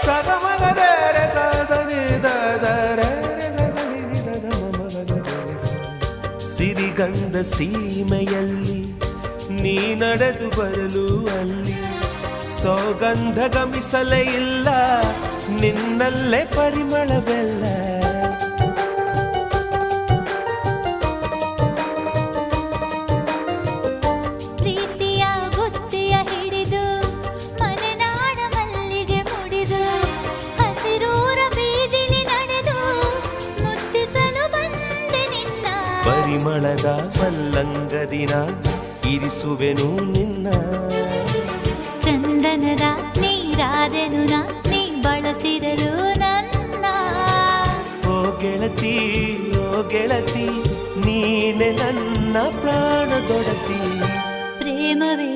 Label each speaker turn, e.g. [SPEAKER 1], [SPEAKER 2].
[SPEAKER 1] ಸಗಮಗದೆ ರೆ ಸನಿ ಸಿರಿಗಂಧ ಸೀಮೆಯಲ್ಲಿ ನೀ ನಡೆದು ಬರಲು ಅಲ್ಲಿ ಸೌಗಂಧ ಗಮಿಸಲೇ ಇಲ್ಲ ನಿನ್ನಲ್ಲೇ ಪರಿಮಳವೆಲ್ಲ
[SPEAKER 2] ಪ್ರೀತಿಯ ಬುತ್ತಿಯ ಹಿಡಿದು ಮಲೆನಾಡ ಮಲ್ಲಿಗೆ ಮುಡಿದು ಹಸಿರೂರ ಬೀದಿಲಿ ನಡೆದು ಮುತ್ತಿಸಲು ಬಂದೆ ನಿನ್ನ
[SPEAKER 1] ಪರಿಮಳದ ಮಲ್ಲಂಗದಿನ ಇರಿಸುವೆನು ನಿನ್ನ
[SPEAKER 2] ಚಂದನದ ನೀರಾದೆನು ನೀ ಬಳಸಿರಲು ನನ್ನ
[SPEAKER 1] ಓ ಗೆಳತಿ ನೀನೆ ನನ್ನ ಪ್ರಾಣದೊಡತಿ
[SPEAKER 2] ಪ್ರೇಮವೇ